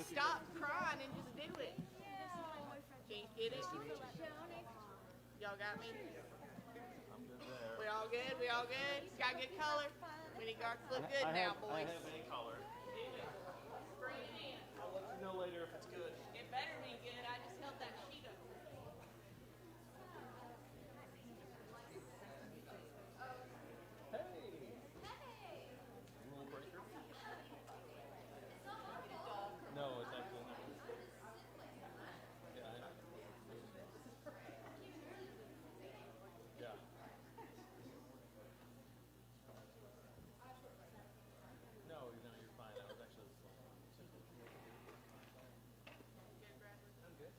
Stop crying and just do it. Can't get it? Y'all got me? I'm good there. We all good? We all good? Got good color? We need Garth to look good now, boys. I have any color. Bring it in. I'll let you know later if it's good. It better be good. I just held that sheet up. Hey! Rule breaker? No, it's actually not. Yeah, I know. Yeah. No, you're fine. I was actually. I'm good.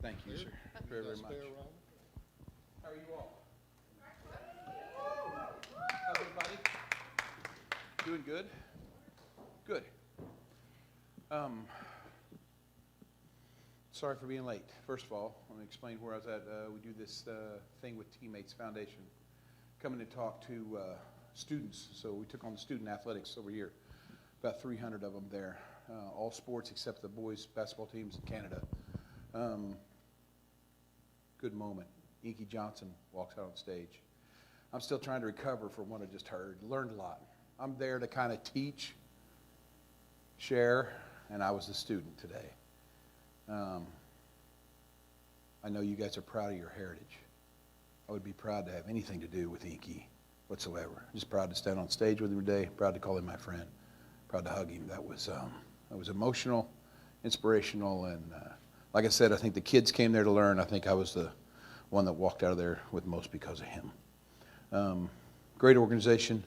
Thank you, sir, very, very much. How are you all? How's everybody? Doing good? Good. Sorry for being late. First of all, let me explain where I was at. We do this thing with Teammates Foundation, coming to talk to students. So we took on the student athletics over here, about 300 of them there, all sports except the boys' basketball teams in Canada. Good moment. Inky Johnson walks out on stage. I'm still trying to recover from what I just heard. Learned a lot. I'm there to kind of teach, share, and I was a student today. I know you guys are proud of your heritage. I would be proud to have anything to do with Inky whatsoever. Just proud to stand on stage with him today. Proud to call him my friend. Proud to hug him. That was emotional, inspirational, and like I said, I think the kids came there to learn. I think I was the one that walked out of there with most because of him. Great organization,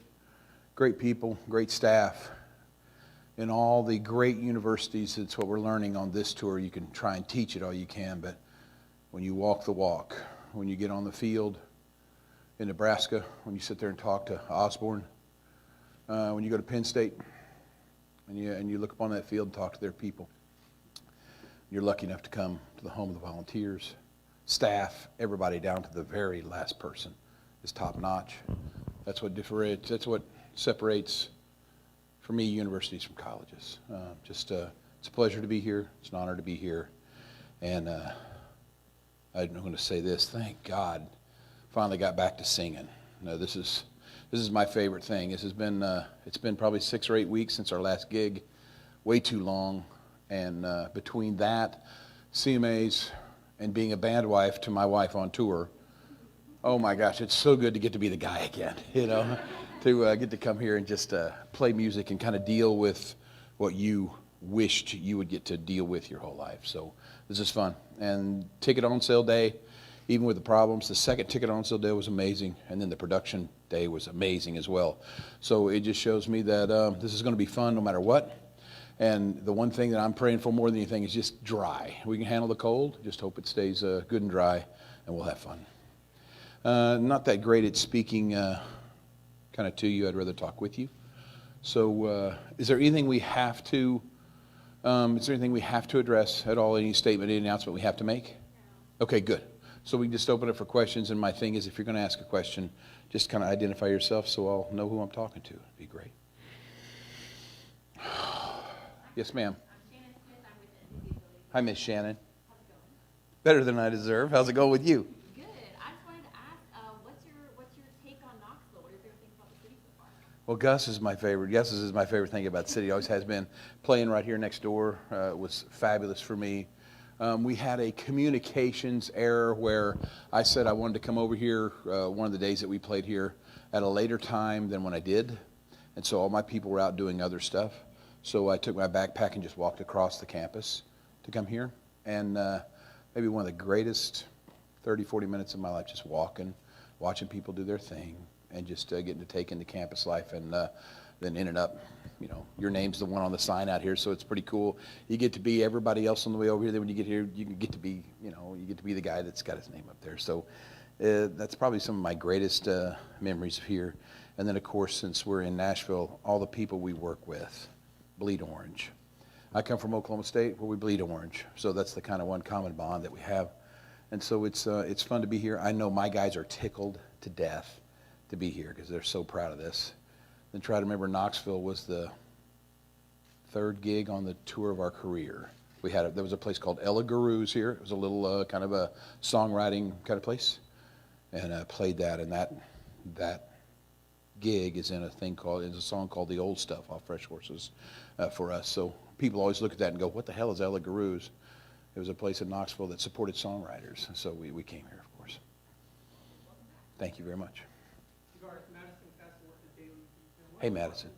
great people, great staff. In all the great universities, it's what we're learning on this tour. You can try and teach it all you can, but when you walk the walk, when you get on the field in Nebraska, when you sit there and talk to Osborne, when you go to Penn State, and you look up on that field and talk to their people, you're lucky enough to come to the home of the volunteers, staff, everybody down to the very last person is top notch. That's what separates, for me, universities from colleges. It's a pleasure to be here. It's an honor to be here. And I'm going to say this, thank God, finally got back to singing. No, this is my favorite thing. This has been, it's been probably 6 or 8 weeks since our last gig, way too long. And between that, CMAs, and being a band wife to my wife on tour, oh my gosh, it's so good to get to be the guy again, you know, to get to come here and just play music and kind of deal with what you wished you would get to deal with your whole life. So this is fun. And ticket on sale day, even with the problems, the second ticket on sale day was amazing, and then the production day was amazing as well. So it just shows me that this is going to be fun no matter what. And the one thing that I'm praying for more than anything is just dry. We can handle the cold. Just hope it stays good and dry, and we'll have fun. Not that great at speaking kind of to you. I'd rather talk with you. So is there anything we have to address at all? Any statement, any announcement we have to make? No. Okay, good. So we can just open it for questions. And my thing is, if you're going to ask a question, just kind of identify yourself so I'll know who I'm talking to. It'd be great. Yes, ma'am. I'm Shannon Smith. I'm with the Hi, Miss Shannon. How's it going? Better than I deserve. How's it going with you? Good. I just wanted to ask, what's your take on Knoxville? What are your favorite things about the city so far? Well, Gus is my favorite. Gus is my favorite thing about the city. Always has been. Playing right here next door was fabulous for me. We had a communications error where I said I wanted to come over here one of the days that we played here at a later time than when I did. And so all my people were out doing other stuff. So I took my backpack and just walked across the campus to come here. And maybe one of the greatest 30, 40 minutes of my life, just walking, watching people do their thing, and just getting to take into campus life. And then ended up, you know, your name's the one on the sign out here, so it's pretty cool. You get to be everybody else on the way over here. Then when you get here, you can get to be, you know, you get to be the guy that's got his name up there. So that's probably some of my greatest memories of here. And then, of course, since we're in Nashville, all the people we work with bleed orange. I come from Oklahoma State, where we bleed orange, so that's the kind of one common bond that we have. And so it's fun to be here. I know my guys are tickled to death to be here because they're so proud of this. Then try to remember, Knoxville was the 3rd gig on the tour of our career. There was a place called Ella Guru's here. It was a little kind of a songwriting kind of place, and I played that. And that gig is in a song called "The Old Stuff" off Fresh Horses for us. So people always look at that and go, "What the hell is Ella Guru's?" It was a place in Knoxville that supported songwriters, so we came here, of course. Thank you very much. Garth, Madison Castle with the Daily Beacon. Hey, Madison.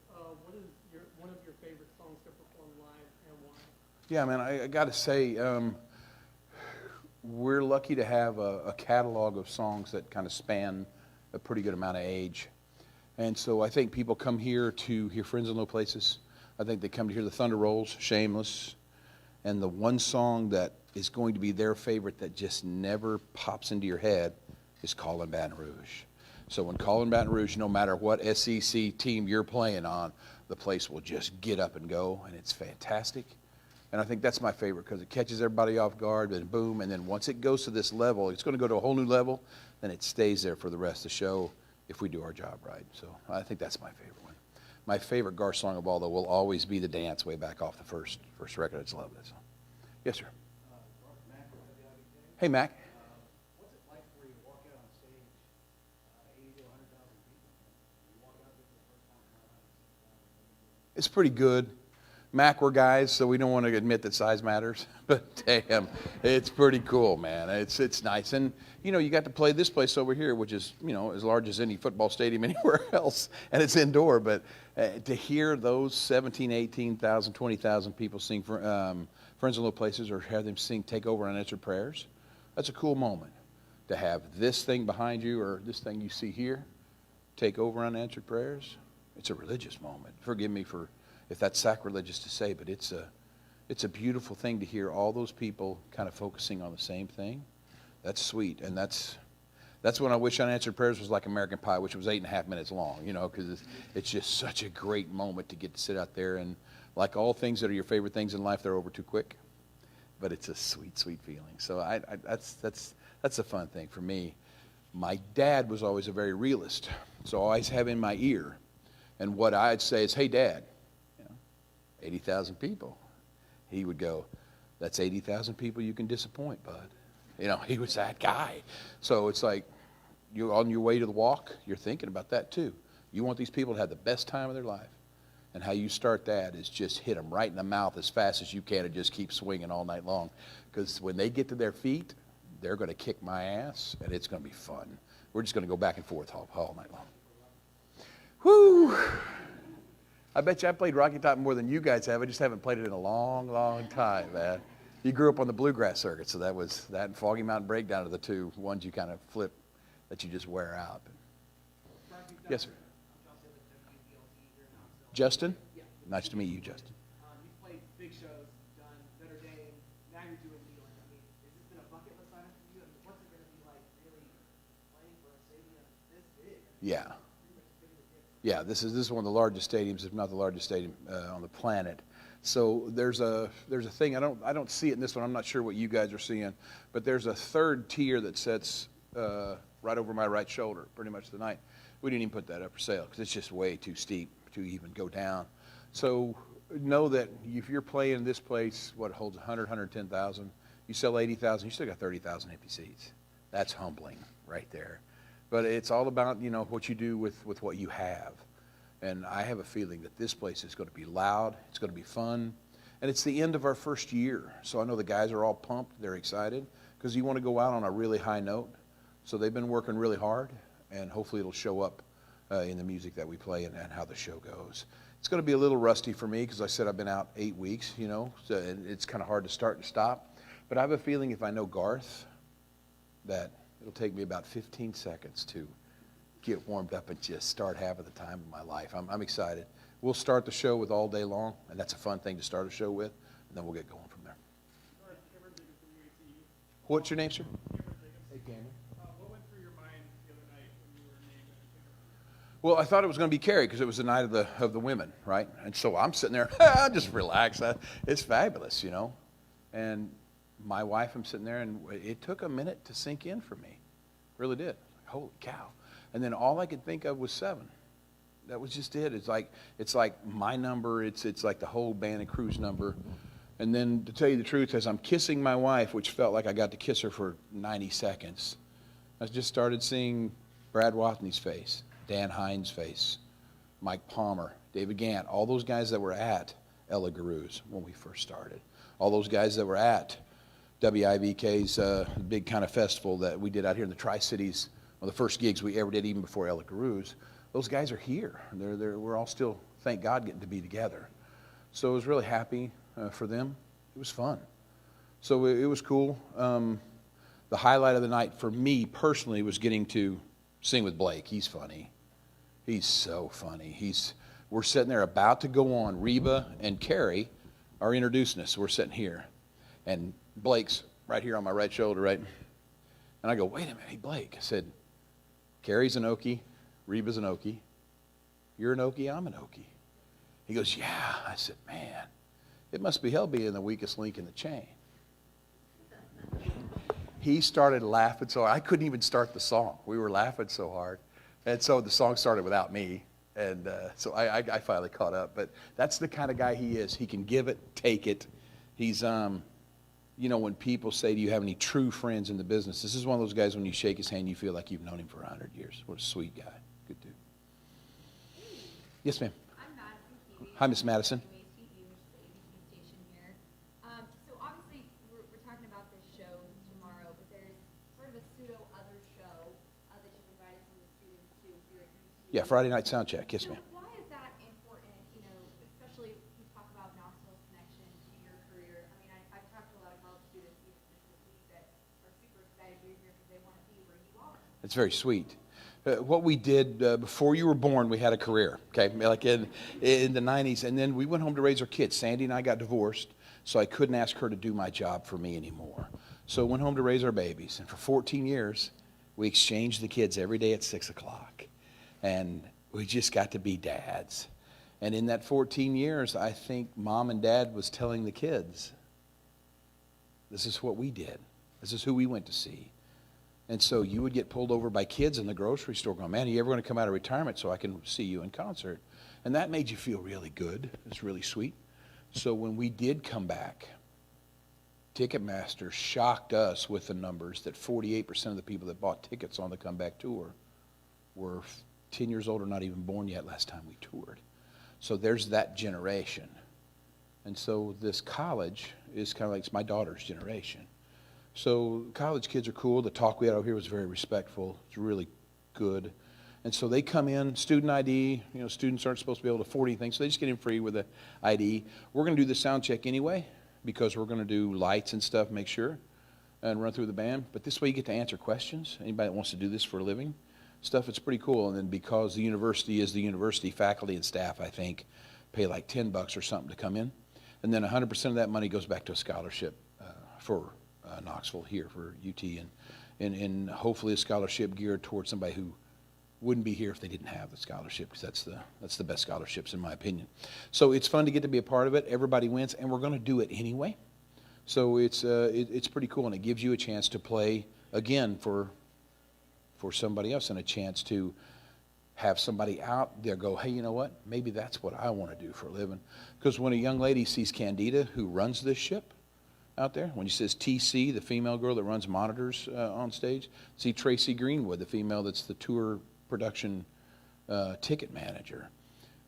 What is one of your favorite songs to perform live, and why? Yeah, man, I got to say, we're lucky to have a catalog of songs that kind of span a pretty good amount of age. And so I think people come here to hear Friends in Low Places. I think they come to hear the Thunder Rolls, Shameless. And the one song that is going to be their favorite that just never pops into your head is Callin' Baton Rouge. So when Callin' Baton Rouge, no matter what SEC team you're playing on, the place will just get up and go, and it's fantastic. And I think that's my favorite because it catches everybody off guard, and boom, and then once it goes to this level, it's going to go to a whole new level, then it stays there for the rest of the show if we do our job right. So I think that's my favorite one. My favorite Garth song of all, though, will always be The Dance way back off the first record. I just love it. So. Yes, sir. Hey, Mac. What's it like where you walk out on stage, 80 to 100,000 people? You walk out there for the first time in my life. It's pretty good. Mac, we're guys, so we don't want to admit that size matters. But damn, it's pretty cool, man. It's nice. And, you know, you got to play this place over here, which is, you know, as large as any football stadium anywhere else. And it's indoor. But to hear those 17, 18,000, 20,000 people sing for Friends in Low Places or have them sing Take Over Unanswered Prayers, that's a cool moment. To have this thing behind you or this thing you see here, Take Over Unanswered Prayers, it's a religious moment. Forgive me for if that's sacrilegious to say, but it's a beautiful thing to hear all those people kind of focusing on the same thing. That's sweet, and that's when I wish Unanswered Prayers was like American Pie, which was 8.5 minutes long, you know, because it's just such a great moment to get to sit out there, and like all things that are your favorite things in life, they're over too quick, but it's a sweet, sweet feeling. So that's a fun thing for me. My dad was always a very realist, so I always have in my ear, and what I'd say is, hey, Dad, 80,000 people. He would go, that's 80,000 people you can disappoint, bud. You know, he was that guy. So it's like, you're on your way to the walk, you're thinking about that too. You want these people to have the best time of their life. And how you start that is just hit them right in the mouth as fast as you can and just keep swinging all night long. Because when they get to their feet, they're going to kick my ass, and it's going to be fun. We're just going to go back and forth all night long. Whoo! I bet you I played Rocky Top more than you guys have. I just haven't played it in a long, long time, man. You grew up on the bluegrass circuit, so that and Foggy Mountain Breakdown are the two ones you kind of flip that you just wear out. Yes, sir. Justin? Yeah. Nice to meet you, Justin. You've played big shows, done Notre Dame, now you're doing Neyland. I mean, has this been a bucket list item for you? I mean, what's it going to be like really playing for a stadium this big? Yeah. Yeah, this is one of the largest stadiums, if not the largest stadium on the planet. So there's a thing, I don't see it in this one. I'm not sure what you guys are seeing, but there's a third tier that sits right over my right shoulder pretty much tonight. We didn't even put that up for sale because it's just way too steep to even go down. So know that if you're playing this place, what holds 100, 110,000, you sell 80,000, you still got 30,000 empty seats. That's humbling right there. But it's all about, you know, what you do with what you have. And I have a feeling that this place is going to be loud. It's going to be fun. And it's the end of our first year. So I know the guys are all pumped. They're excited because you want to go out on a really high note. So they've been working really hard. And hopefully it'll show up in the music that we play and how the show goes. It's going to be a little rusty for me because I said I've been out 8 weeks, you know. So it's kind of hard to start and stop. But I have a feeling if I know Garth, that it'll take me about 15 seconds to get warmed up and just start having the time of my life. I'm excited. We'll start the show with All Day Long, and that's a fun thing to start a show with, and then we'll get going from there. What's your name, sir? Hey, Cameron. What went through your mind the other night when you were named entertainer? Well, I thought it was going to be Carrie because it was the night of the women, right? And so I'm sitting there, just relax. It's fabulous, you know. And my wife, I'm sitting there, and it took a minute to sink in for me. It really did. Holy cow. And then all I could think of was 7. That was just it. It's like my number. It's like the whole band and crew's number. And then to tell you the truth, as I'm kissing my wife, which felt like I got to kiss her for 90 seconds, I just started seeing Brad Watney's face, Dan Hines' face, Mike Palmer, David Gant, all those guys that were at Ella Guru's when we first started. All those guys that were at WIVK's big kind of festival that we did out here in the Tri-Cities, one of the first gigs we ever did even before Ella Guru's. Those guys are here. We're all still, thank God, getting to be together. So I was really happy for them. It was fun. So it was cool. The highlight of the night for me personally was getting to sing with Blake. He's funny. He's so funny. We're sitting there about to go on. Reba and Carrie are introducing us. We're sitting here. And Blake's right here on my right shoulder, right? And I go, wait a minute, hey, Blake. I said, Carrie's an Okie, Reba's an Okie. You're an Okie, I'm an Okie. He goes, yeah. I said, man, it must be hell being the weakest link in the chain. He started laughing so hard. I couldn't even start the song. We were laughing so hard. And so the song started without me. And so I finally caught up. But that's the kind of guy he is. He can give it, take it. He's, you know, when people say, do you have any true friends in the business? This is one of those guys when you shake his hand, you feel like you've known him for 100 years. What a sweet guy. Good dude. Yes, ma'am. I'm Madison Keeley. Hi, Miss Madison. WATU, which is the ABC station here. So obviously, we're talking about this show tomorrow, but there's sort of a pseudo other show that you've invited some of the students to here at UT. Yeah, Friday night sound check. Yes, So ma'am. why is that important, you know, especially if we talk about Knoxville's connection to your career? I mean, I've talked to a lot of college students even this week that are super excited you're here because they want to be where you are. It's very sweet. What we did before you were born, we had a career, okay, like in the 90s. And then we went home to raise our kids. Sandy and I got divorced, so I couldn't ask her to do my job for me anymore. So went home to raise our babies. And for 14 years, we exchanged the kids every day at 6 o'clock. And we just got to be dads. And in that 14 years, I think mom and dad was telling the kids, this is what we did. This is who we went to see. And so you would get pulled over by kids in the grocery store going, man, are you ever going to come out of retirement so I can see you in concert? And that made you feel really good. It's really sweet. So when we did come back, Ticketmaster shocked us with the numbers that 48% of the people that bought tickets on the comeback tour were 10 years old or not even born yet last time we toured. So there's that generation. And so this college is kind of like it's my daughter's generation. So college kids are cool. The talk we had over here was very respectful. It's really good. And so they come in, student ID. You know, students aren't supposed to be able to afford anything, so they just get in free with an ID. We're going to do the sound check anyway because we're going to do lights and stuff, make sure, and run through the band. But this way you get to answer questions. Anybody that wants to do this for a living, stuff, it's pretty cool. And then because the university is the university, faculty and staff, I think, pay like $10 or something to come in. And then 100% of that money goes back to a scholarship for Knoxville here for UT, and hopefully a scholarship geared towards somebody who wouldn't be here if they didn't have the scholarship, because that's the best scholarships in my opinion. So it's fun to get to be a part of it. Everybody wins, and we're going to do it anyway. So it's pretty cool, and it gives you a chance to play again for somebody else, and a chance to have somebody out there go, hey, you know what? Maybe that's what I want to do for a living. Because when a young lady sees Candida, who runs this ship out there, when she says TC, the female girl that runs monitors on stage, see Tracy Greenwood, the female that's the tour production ticket manager.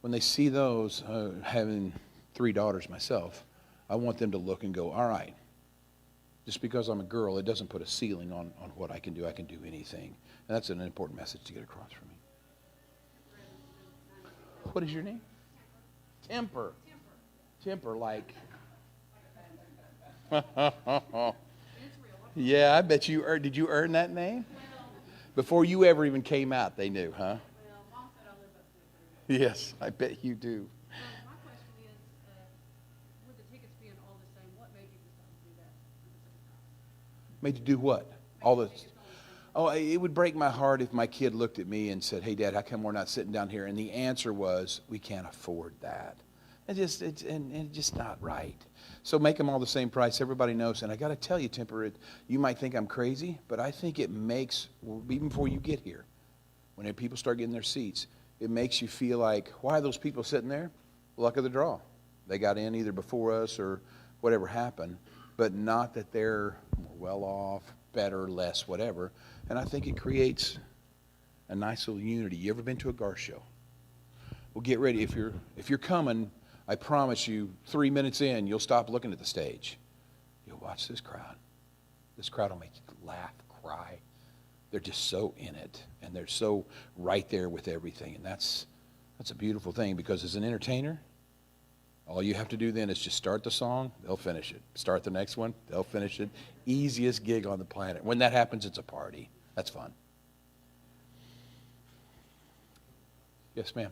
When they see those, having 3 daughters myself, I want them to look and go, all right, just because I'm a girl, it doesn't put a ceiling on what I can do. I can do anything. And that's an important message to get across for me. What is your name? Temper. Temper, like... Yeah, I bet you earned. Did you earn that name? Before you ever even came out, they knew, huh? Well, Mom said I live up there. Yes, I bet you do. My question is, with the tickets being all the same, what made you decide to do that at the same time? Made you do what? All the... Oh, it would break my heart if my kid looked at me and said, hey, Dad, how come we're not sitting down here? And the answer was, we can't afford that. It's just not right. So make them all the same price. Everybody knows. And I got to tell you, Temper, you might think I'm crazy, but I think it makes, even before you get here, when people start getting their seats, it makes you feel like, why are those people sitting there? Luck of the draw. They got in either before us or whatever happened, but not that they're more well off, better, less, whatever. And I think it creates a nice little unity. You ever been to a Garth show? Well, get ready. If you're coming, I promise you, 3 minutes in, you'll stop looking at the stage. You'll watch this crowd. This crowd will make you laugh, cry. They're just so in it, and they're so right there with everything. And that's a beautiful thing, because as an entertainer, all you have to do then is just start the song, they'll finish it. Start the next one, they'll finish it. Easiest gig on the planet. When that happens, it's a party. That's fun. Yes, ma'am.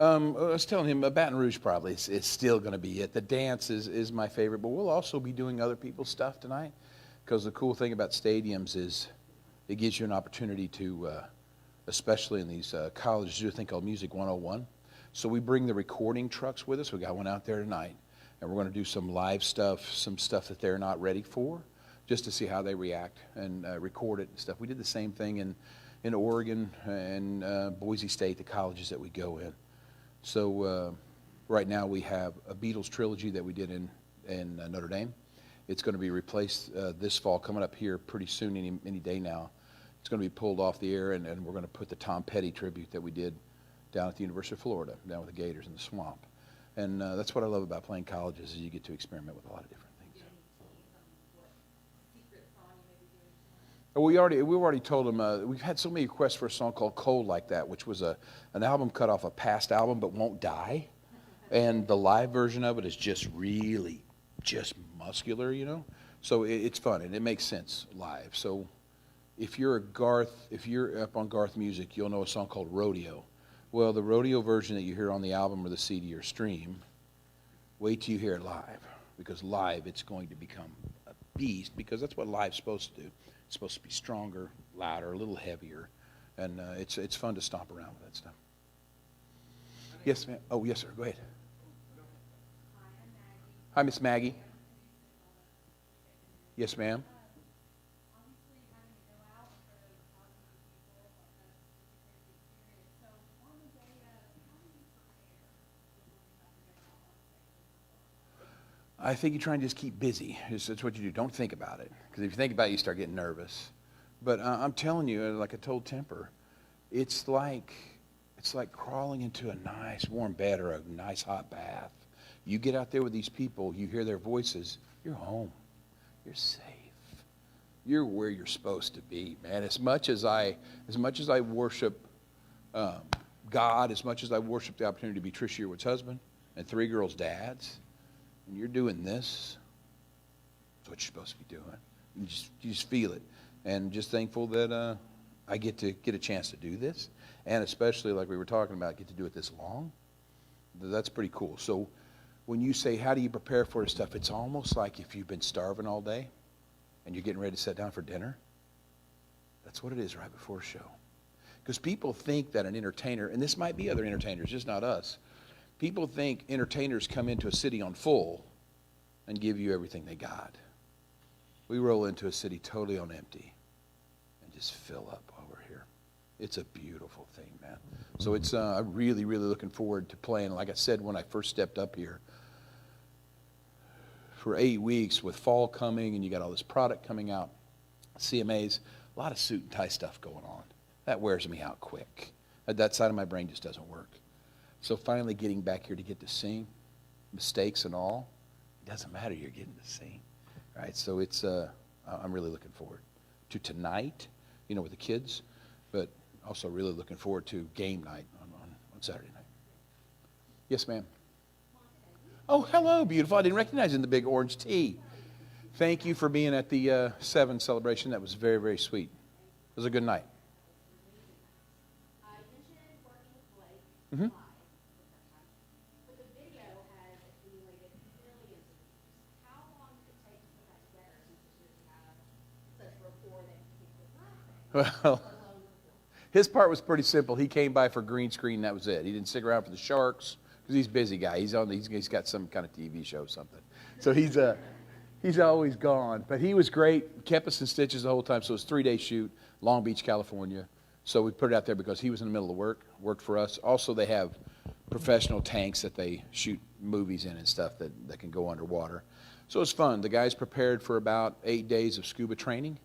I was telling him Baton Rouge probably is still going to be it. The dance is my favorite, but we'll also be doing other people's stuff tonight, because the cool thing about stadiums is it gives you an opportunity to, especially in these colleges, do a thing called Music 101. So we bring the recording trucks with us. We got one out there tonight, and we're going to do some live stuff, some stuff that they're not ready for, just to see how they react and record it and stuff. We did the same thing in Oregon and Boise State, the colleges that we go in. So right now we have a Beatles trilogy that we did in Notre Dame. It's going to be replaced this fall, coming up here pretty soon, any day now. It's going to be pulled off the air, and we're going to put the Tom Petty tribute that we did down at the University of Florida, down with the Gators in the swamp. And that's what I love about playing colleges, is you get to experiment with a lot of different things. Well, we've already told them, we've had so many requests for a song called Cold Like That, which was an album cut off a past album, but won't die. And the live version of it is just really just muscular, you know. So it's fun, and it makes sense live. So if you're up on Garth music, you'll know a song called Rodeo. Well, the rodeo version that you hear on the album or the CD or stream, wait till you hear it live, because live it's going to become a beast, because that's what live's supposed to do. It's supposed to be stronger, louder, a little heavier, and it's fun to stomp around with that stuff. Yes, ma'am. Oh, yes, sir. Go ahead. Hi, Miss Maggie. Yes, ma'am. I think you try and just keep busy. That's what you do. Don't think about it. Because if you think about it, you start getting nervous. But I'm telling you, like I told Temper, it's like crawling into a nice warm bed or a nice hot bath. You get out there with these people, you hear their voices, you're home. You're safe. You're where you're supposed to be, man. As much as I worship God, as much as I worship the opportunity to be Tricia Yearwood's husband and 3 girls' dads, and you're doing this, that's what you're supposed to be doing. You just feel it. And just thankful that I get a chance to do this. And especially, like we were talking about, get to do it this long. That's pretty cool. So when you say, how do you prepare for this stuff, it's almost like if you've been starving all day and you're getting ready to sit down for dinner. That's what it is right before a show. Because people think that an entertainer, and this might be other entertainers, just not us, people think entertainers come into a city on full and give you everything they got. We roll into a city totally on empty and just fill up while we're here. It's a beautiful thing, man. So it's I'm really, really looking forward to playing. Like I said, when I first stepped up here, for 8 weeks with fall coming and you got all this product coming out, CMAs, a lot of suit and tie stuff going on. That wears me out quick. That side of my brain just doesn't work. So finally getting back here to get to sing, mistakes and all, it doesn't matter, you're getting to sing. Right? So it's I'm really looking forward to tonight, you know, with the kids, but also really looking forward to game night on Saturday night. Yes, ma'am. Oh, hello, beautiful. I didn't recognize you in the big orange tee. Thank you for being at the 7 celebration. That was very, very sweet. It was a good night. I mentioned working with Blake Mm-hmm. live but the video has accumulated millions of views. How long did it take to put that together since you have such rapport that people laugh? Well, his part was pretty simple. He came by for green screen, that was it. He didn't stick around for the Sharks because he's a busy guy. He's got some kind of TV show or something. So he's always gone. But he was great, kept us in stitches the whole time. So it was a 3-day shoot, Long Beach, California. So we put it out there because he was in the middle of worked for us. Also, they have professional tanks that they shoot movies in and stuff that can go underwater. So it's fun. The guys prepared for about 8 days of scuba training.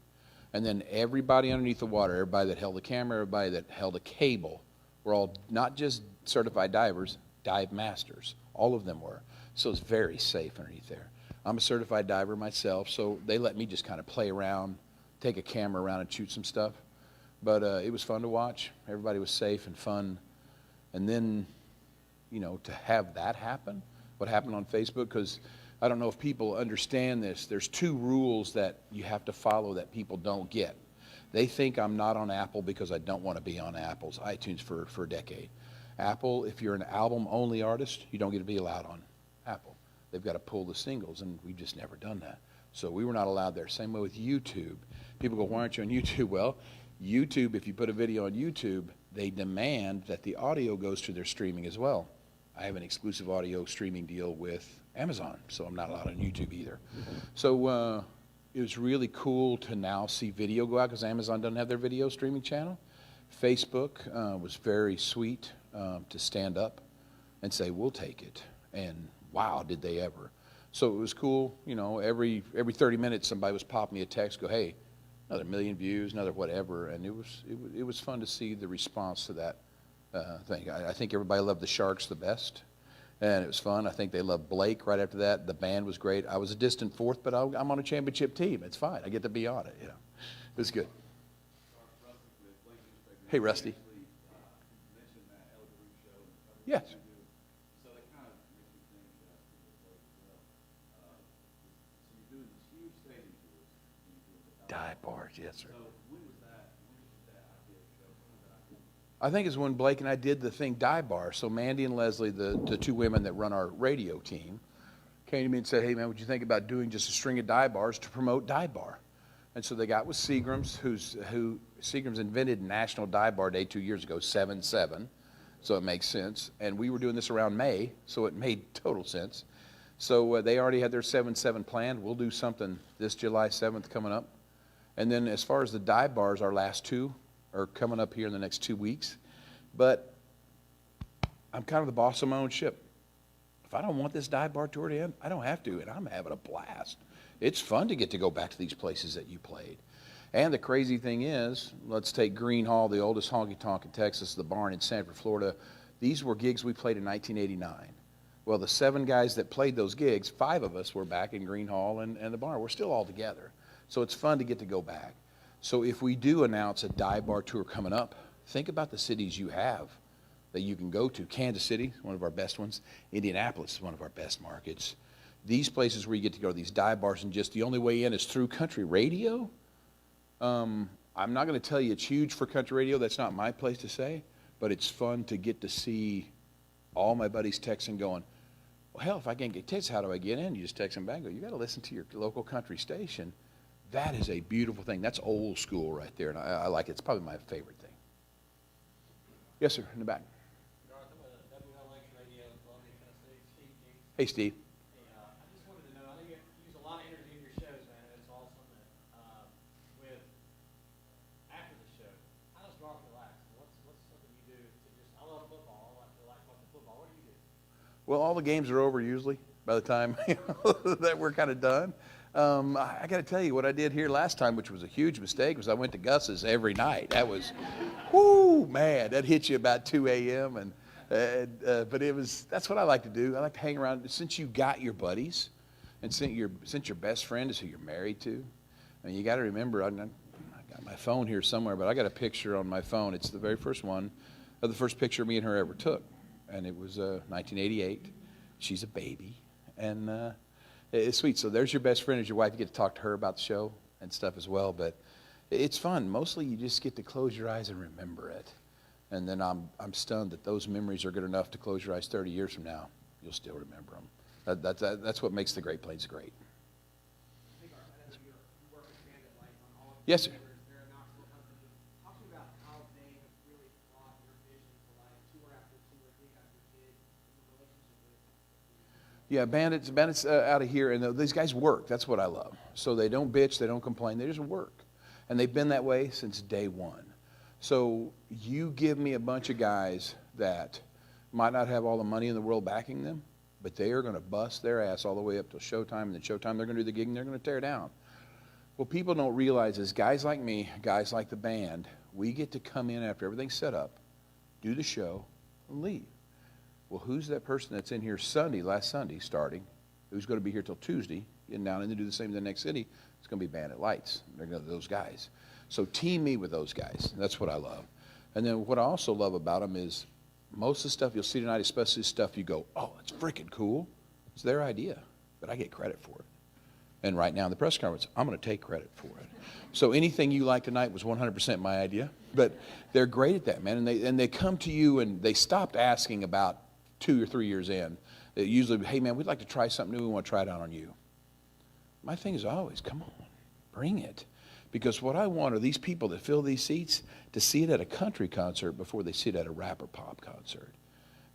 And then everybody underneath the water, everybody that held the camera, everybody that held a cable, were all not just certified divers, dive masters. All of them were. So it's very safe underneath there. I'm a certified diver myself, so they let me just kind of play around, take a camera around and shoot some stuff. But it was fun to watch. Everybody was safe and fun. And then, you know, to have that happen, what happened on Facebook, because I don't know if people understand this. There's 2 rules that you have to follow that people don't get. They think I'm not on Apple because I don't want to be on Apple's iTunes for a decade. Apple, if you're an album-only artist, you don't get to be allowed on Apple. They've got to pull the singles, and we've just never done that. So we were not allowed there. Same way with YouTube. People go, why aren't you on YouTube? Well, YouTube, if you put a video on YouTube, they demand that the audio goes to their streaming as well. I have an exclusive audio streaming deal with Amazon, so I'm not allowed on YouTube either. So it was really cool to now see video go out because Amazon doesn't have their video streaming channel. Facebook was very sweet to stand up and say, we'll take it. And wow, did they ever. So it was cool. You know, every 30 minutes somebody was popping me a text, go, hey, another 1 million views, another whatever. And it was fun to see the response to that thing. I think everybody loved the Sharks the best. And it was fun. I think they loved Blake right after that. The band was great. I was a distant fourth, but I'm on a championship team. It's fine. I get to be on it. You know, it was good. Hey, Rusty. Yes. So that kind of makes me think as well. So you're doing these huge stadium tours. Dive bars, yes, sir. So when was that? When did that idea show? When did that idea? I think it's when Blake and I did the thing dive bar. So Mandy and Leslie, the two women that run our radio team, came to me and said, hey, man, would you think about doing just a string of dive bars to promote dive bar? And so they got with Seagram's, who Seagram's invented National Dive Bar Day 2 years ago, 7/7. So it makes sense. And we were doing this around May, so it made total sense. So they already had their 7/7 planned. We'll do something this July 7th coming up. And then as far as the dive bars, our last two are coming up here in the next 2 weeks. But I'm kind of the boss of my own ship. If I don't want this dive bar tour to end, I don't have to, and I'm having a blast. It's fun to get to go back to these places that you played. And the crazy thing is, let's take Green Hall, the oldest honky-tonk in Texas, the barn in Sanford, Florida. These were gigs we played in 1989. Well, the 7 guys that played those gigs, 5 of us were back in Green Hall and the barn. We're still all together. So it's fun to get to go back. So if we do announce a dive bar tour coming up, think about the cities you have that you can go to. Kansas City, one of our best ones. Indianapolis is one of our best markets. These places where you get to go to these dive bars and just the only way in is through country radio. I'm not going to tell you it's huge for country radio. That's not my place to say. But it's fun to get to see all my buddies texting going, well, hell, if I can't get tickets, how do I get in? You just text them back and go, you got to listen to your local country station. That is a beautiful thing. That's old school right there, and I like it. It's probably my favorite thing. Yes, sir, in the back. Garth, I'm with WLX Radio in Columbia, Tennessee. Steve G. Hey, Steve. Hey, I just wanted to know, I know you use a lot of energy in your shows, man, and it's awesome. That, with after the show, how does Garth relax? What's something you do to just, I love football. I like to relax watching football. What do you do? Well, all the games are over usually by the time that we're kind of done. I got to tell you what I did here last time, which was a huge mistake, was I went to Gus's every night. That was, whoo, man, that hit you about 2 a.m. But that's what I like to do. I like to hang around. Since you got your buddies, and since your best friend is who you're married to, I mean, you got to remember, I got my phone here somewhere, but I got a picture on my phone. It's the very first one of the first picture me and her ever took. And it was 1988. She's a baby. And it's sweet. So there's your best friend as your wife. You get to talk to her about the show and stuff as well. But it's fun. Mostly you just get to close your eyes and remember it. And then I'm stunned that those memories are good enough to close your eyes 30 years from now. You'll still remember them. That's what makes the Great Plains great. I know you work with Bandit Lights on all of Yes, sir. They're a Knoxville company. Talk to me about how they have really brought your vision to life, tour after tour, gig after gig, and the relationship with. Yeah, Bandits out of here, and these guys work. That's what I love. So they don't bitch, they don't complain, they just work. And they've been that way since day one. So you give me a bunch of guys that might not have all the money in the world backing them, but they are going to bust their ass all the way up till showtime, and then showtime they're going to do the gig and they're going to tear down. What people don't realize is guys like me, guys like the band, we get to come in after everything's set up, do the show, and leave. Well, who's that person that's in here last Sunday, starting, who's going to be here till Tuesday, getting down and then do the same in the next city? It's going to be Bandit Lights. They're going to those guys. So team me with those guys. That's what I love. And then what I also love about them is most of the stuff you'll see tonight, especially stuff you go, oh, it's freaking cool. It's their idea, but I get credit for it. And right now in the press conference, I'm going to take credit for it. So anything you like tonight was 100% my idea. But they're great at that, man. And they come to you, and they stopped asking about 2 or 3 years in. They usually, hey, man, we'd like to try something new. We want to try it out on you. My thing is always, come on, bring it. Because what I want are these people that fill these seats to see it at a country concert before they see it at a rap or pop concert.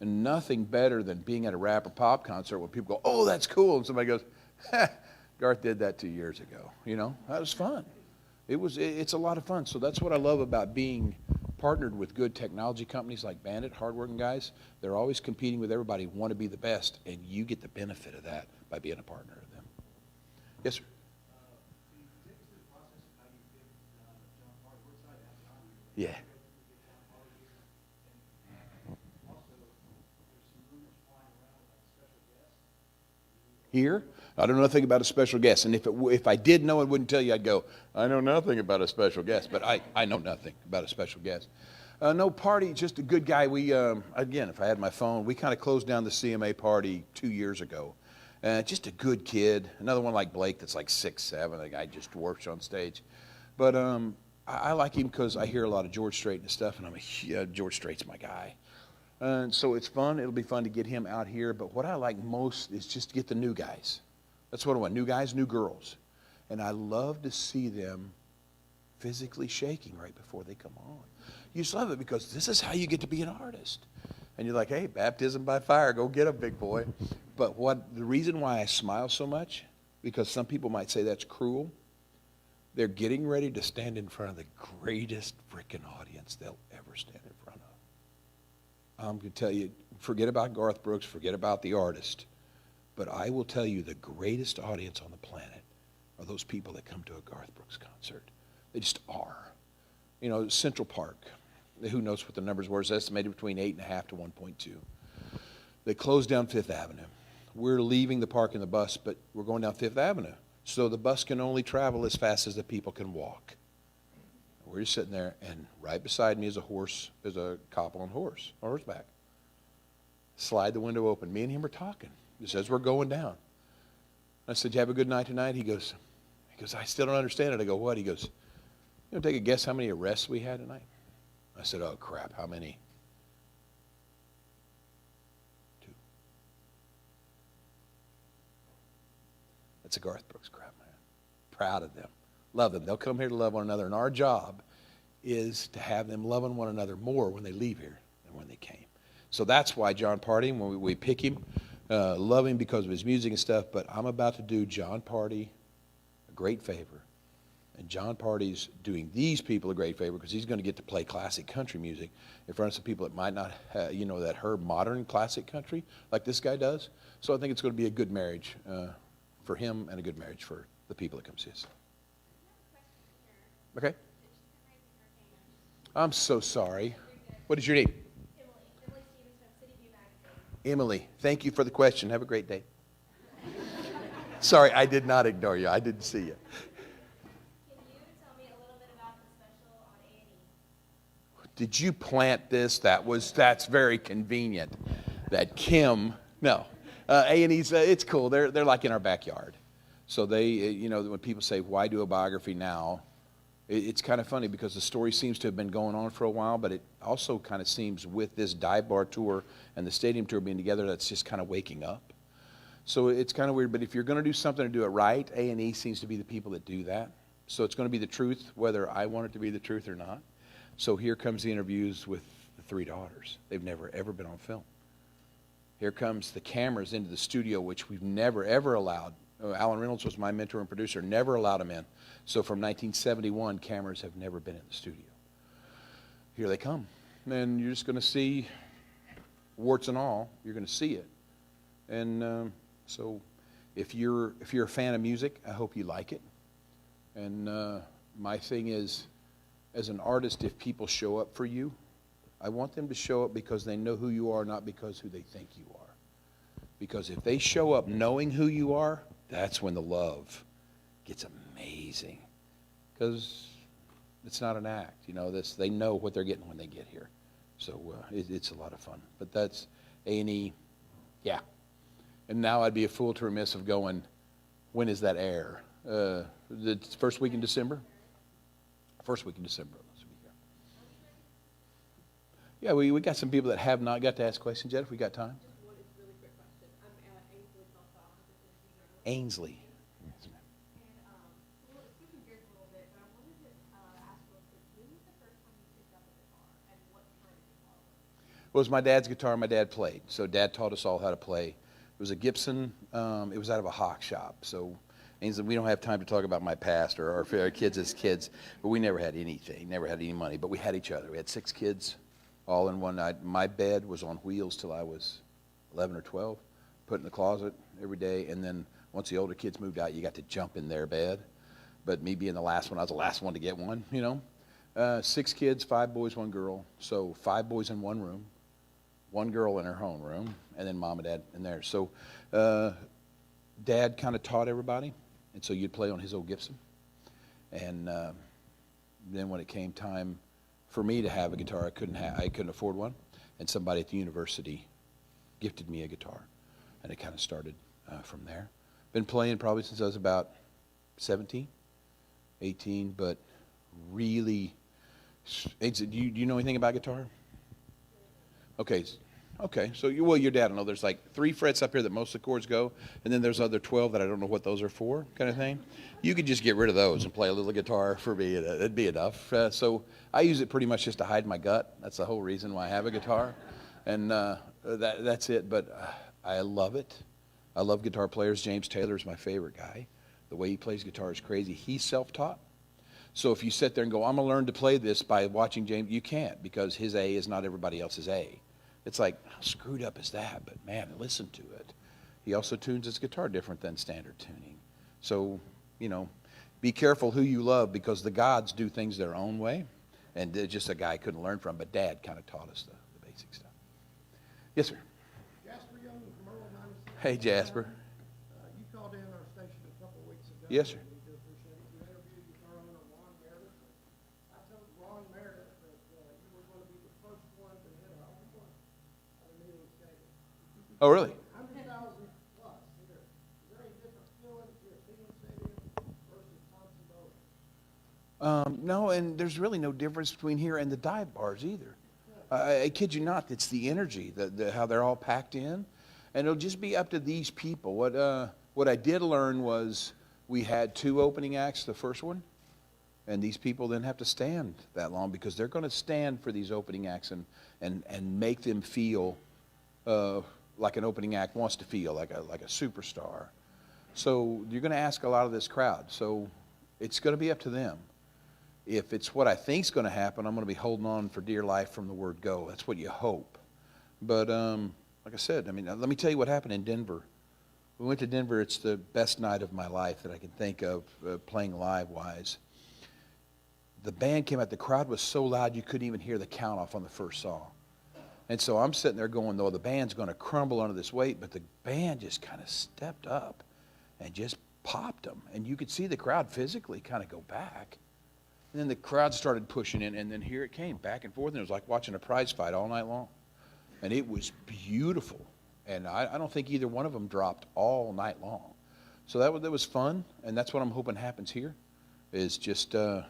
And nothing better than being at a rap or pop concert where people go, oh, that's cool. And somebody goes, ha, Garth did that 2 years ago. You know, that was fun. It's a lot of fun. So that's what I love about being partnered with good technology companies like Bandit, hardworking guys. They're always competing with everybody, want to be the best, and you get the benefit of that by being a partner of them. Yes, sir. Yeah. Here, I don't know nothing about a special guest, and if I did know, I wouldn't tell you. I'd go, I know nothing about a special guest, but I know nothing about a special guest. No party, just a good guy. We again, if I had my phone, we kind of closed down the CMA party 2 years ago. Just a good kid. Another one like Blake that's like 6'7". The guy just dwarfs on stage, but I like him because I hear a lot of George Strait and stuff, and George Strait's my guy. And so it's fun. It'll be fun to get him out here. But what I like most is just to get the new guys. That's what I want. New guys, new girls. And I love to see them physically shaking right before they come on. You just love it because this is how you get to be an artist. And you're like, hey, baptism by fire. Go get him, big boy. But the reason why I smile so much, because some people might say that's cruel, they're getting ready to stand in front of the greatest freaking audience they'll ever stand in front of. I'm going to tell you, forget about Garth Brooks, forget about the artist. But I will tell you the greatest audience on the planet are those people that come to a Garth Brooks concert. They just are. You know, Central Park, who knows what the numbers were, it's estimated between 8.5 to 1.2. They closed down Fifth Avenue. We're leaving the park in the bus, but we're going down Fifth Avenue. So the bus can only travel as fast as the people can walk. We're just sitting there, and right beside me is a couple on horseback. Slide the window open. Me and him are talking just as we're going down. I said, you have a good night tonight? He goes, I still don't understand it. I go, what? He goes, you want to take a guess how many arrests we had tonight? I said, oh, crap, how many? 2. That's a Garth Brooks crowd, man. Proud of them. Love them. They'll come here to love one another, and our job is to have them loving one another more when they leave here than when they came. So that's why John Party, when we pick him, love him because of his music and stuff, but I'm about to do John Party a great favor. And John Party's doing these people a great favor because he's going to get to play classic country music in front of some people that might not, that heard modern classic country like this guy does. So I think it's going to be a good marriage for him and a good marriage for the people that come see us. Okay. I'm so sorry. What is your name? Emily, thank you for the question. Have a great day. Sorry, I did not ignore you. I didn't see you. Can you tell me a little bit about the special on A&E? Did you plant this? That's very convenient. That Kim, no. A&E's, it's cool. They're like in our backyard. So they, when people say, why do a biography now? It's kind of funny because the story seems to have been going on for a while, but it also kind of seems with this dive bar tour and the stadium tour being together, that's just kind of waking up. So it's kind of weird, but if you're going to do something to do it right, A&E seems to be the people that do that. So it's going to be the truth, whether I want it to be the truth or not. So here comes the interviews with the 3 daughters. They've never, ever been on film. Here comes the cameras into the studio, which we've never, ever allowed. Alan Reynolds was my mentor and producer, never allowed them in. So from 1971, cameras have never been in the studio. Here they come. And you're just going to see, warts and all, you're going to see it. And so if you're a fan of music, I hope you like it. And my thing is, as an artist, if people show up for you, I want them to show up because they know who you are, not because who they think you are. Because if they show up knowing who you are, that's when the love gets amazing. Because it's not an act. They know what they're getting when they get here. So it's a lot of fun. But that's A&E, yeah. And now I'd be a fool to remiss of going, when is that air? The first week in December. First week in December. Let's be here. Yeah, we got some people that have not got to ask questions yet, if we got time. Just one really quick question. I'm at Ainsley Softball. Ainsley. And, switching gears a little bit, but I wanted to ask real quick, when was the first time you picked up a guitar, and what kind of guitar was it? Well, it was my dad's guitar. My dad played, so Dad taught us all how to play. It was a Gibson. It was out of a Hawk shop. So, Ainsley, we don't have time to talk about my past or our kids as kids, but we never had anything, never had any money. But we had each other. We had 6 kids, all in one night. My bed was on wheels till I was 11 or 12, put in the closet every day. And then once the older kids moved out, you got to jump in their bed. But me being the last one, I was the last one to get one. 6 kids, 5 boys, 1 girl. So 5 boys in one room. 1 girl in her own room, and then Mom and Dad in there. So Dad kind of taught everybody, and so you'd play on his old Gibson. And then when it came time for me to have a guitar, I couldn't afford one, and somebody at the university gifted me a guitar, and it kind of started from there. Been playing probably since I was about 17, 18, but really, do you know anything about guitar? Okay, so your dad will know. There's like 3 frets up here that most of the chords go, and then there's other 12 that I don't know what those are for, kind of thing. You could just get rid of those and play a little guitar for me. It'd be enough. So I use it pretty much just to hide my gut. That's the whole reason why I have a guitar, and that's it. But I love it. I love guitar players. James Taylor is my favorite guy. The way he plays guitar is crazy. He's self-taught. So if you sit there and go, I'm going to learn to play this by watching James, you can't, because his A is not everybody else's A. It's like, how screwed up is that? But man, listen to it. He also tunes his guitar different than standard tuning. So, be careful who you love, because the gods do things their own way. And just a guy I couldn't learn from, but Dad kind of taught us the basic stuff. Yes, sir. Jasper Young from Earl 96. Hey, Jasper. You called in our station a couple of weeks ago. Yes, sir. We do appreciate it. You interviewed guitar owner Ron Meredith. I told Ron Meredith that you were going to be the first one to hit a home run at a Neyland Stadium. Oh, really? 100,000 plus here. Is there any different feeling if you're at Neyland Stadium versus Thompson Bowie? No, and there's really no difference between here and the dive bars either. I kid you not, it's the energy, how they're all packed in. And it'll just be up to these people. What I did learn was we had 2 opening acts, the first one, and these people then have to stand that long, because they're going to stand for these opening acts and make them feel like an opening act wants to feel, like a superstar. So you're going to ask a lot of this crowd. So it's going to be up to them. If it's what I think is going to happen, I'm going to be holding on for dear life from the word go. That's what you hope. But like I said, let me tell you what happened in Denver. We went to Denver. It's the best night of my life that I can think of, playing live-wise. The band came out. The crowd was so loud you couldn't even hear the count-off on the first song. And so I'm sitting there going, the band's going to crumble under this weight, but the band just kind of stepped up and just popped them. And you could see the crowd physically kind of go back. And then the crowd started pushing in, and then here it came, back and forth, and it was like watching a prize fight all night long. And it was beautiful. And I don't think either one of them dropped all night long. So that was fun, and that's what I'm hoping happens here, is just we're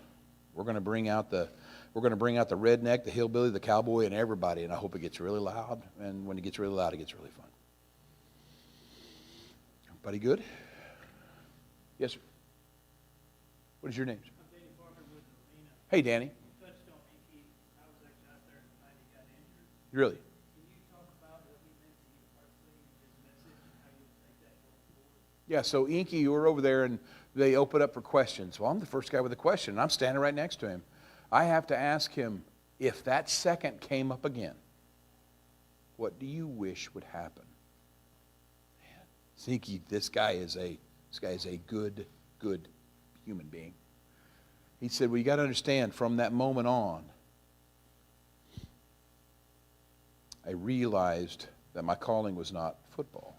going to bring out the redneck, the hillbilly, the cowboy, and everybody, and I hope it gets really loud. And when it gets really loud, it gets really fun. Everybody good? Yes, sir. What is your name, sir? Hey, Danny. You touched on Inky. I was actually out there the night he got injured. Really? Can you talk about what he meant to you personally and his message and how you take that going forward? Yeah, so Inky, you were over there, and they opened up for questions. Well, I'm the first guy with a question, and I'm standing right next to him. I have to ask him, if that second came up again, what do you wish would happen? Man, Inky, this guy is a good human being. He said, well, you got to understand, from that moment on, I realized that my calling was not football.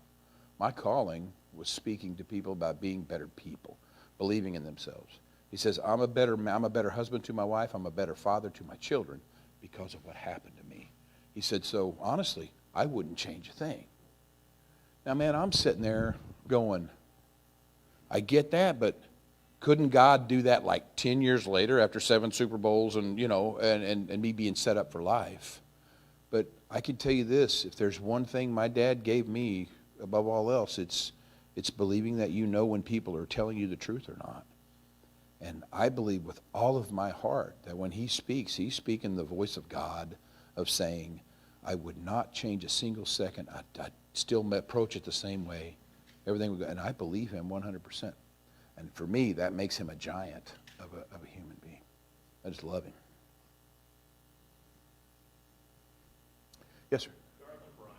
My calling was speaking to people about being better people, believing in themselves. He says, I'm a better husband to my wife. I'm a better father to my children because of what happened to me. He said, so honestly, I wouldn't change a thing. Now, man, I'm sitting there going, I get that, but Couldn't God do that like 10 years later after 7 Super Bowls and, you know, and me being set up for life? But I can tell you this, if there's one thing my dad gave me above all else, it's believing that you know when people are telling you the truth or not. And I believe with all of my heart that when he speaks, he's speaking the voice of God, of saying, I would not change a single second. I'd still approach it the same way. Everything would go, and I believe him 100%. And for me, that makes him a giant of a human being. I just love him. Yes, sir. Garth and Brian.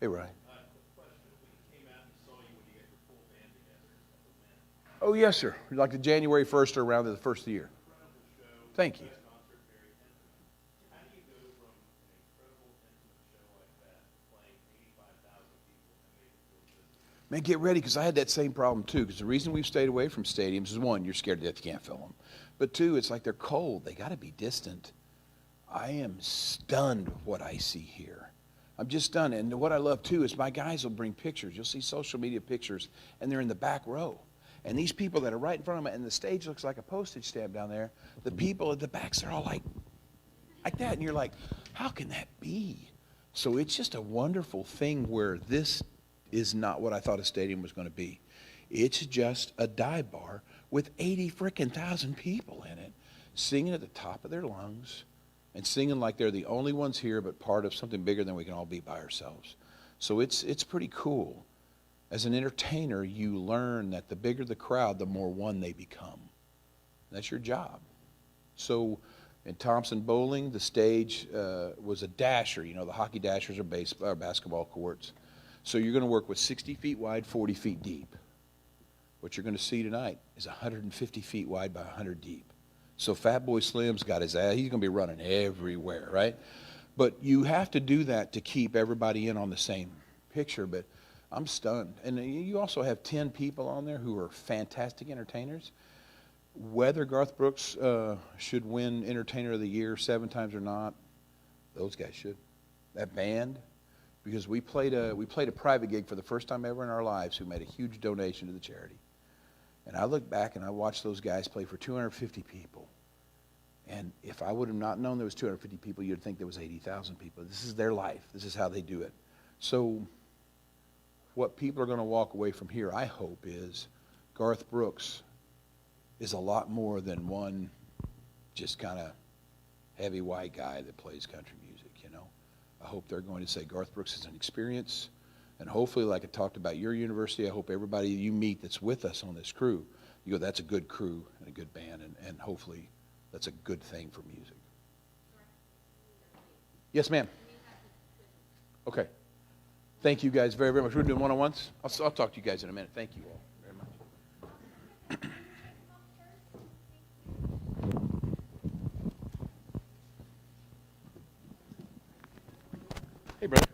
Hey, Ryan. Quick question. We came out and saw you when you got your full band together at the Win. Oh, yes, sir. Like the January 1st or around the first of the year. Incredible show. Thank you. Best concert, very intimate. How do you go from an incredible intimate show like that to playing 85,000 people and make it feel good? Man, get ready, because I had that same problem too. Because the reason we've stayed away from stadiums is, one, you're scared to death, you can't fill them. But two, it's like they're cold. They got to be distant. I am stunned with what I see here. I'm just stunned. And what I love too is my guys will bring pictures. You'll see social media pictures, and they're in the back row. And these people that are right in front of them, and the stage looks like a postage stamp down there, the people at the backs, they're all like that. And you're like, how can that be? So it's just a wonderful thing where this is not what I thought a stadium was going to be. It's just a dive bar with 80,000 people in it, singing at the top of their lungs and singing like they're the only ones here but part of something bigger than we can all be by ourselves. So it's pretty cool. As an entertainer, you learn that the bigger the crowd, the more one they become. That's your job. So in Thompson Bowling, the stage was a dasher. You know, the hockey dashers are basketball courts. So you're going to work with 60 feet wide, 40 feet deep. What you're going to see tonight is 150 feet wide by 100 deep. So Fatboy Slim's got his ass. He's going to be running everywhere, right? But you have to do that to keep everybody in on the same picture. But I'm stunned. And you also have 10 people on there who are fantastic entertainers. Whether Garth Brooks should win Entertainer of the Year 7 times or not, those guys should. That band, because we played a private gig for the first time ever in our lives, who made a huge donation to the charity. And I look back and I watched those guys play for 250 people. And if I would have not known there was 250 people, you'd think there was 80,000 people. This is their life. This is how they do it. So what people are going to walk away from here, I hope, is Garth Brooks is a lot more than one just kind of heavy white guy that plays country music, you know. I hope they're going to say Garth Brooks is an experience. And hopefully, like I talked about your university, I hope everybody you meet that's with us on this crew, you go, that's a good crew and a good band, and hopefully that's a good thing for music. Yes, ma'am. Okay. Thank you guys very, very much. We're doing one-on-ones. I'll talk to you guys in a minute. Thank you all very much. Hey, brother.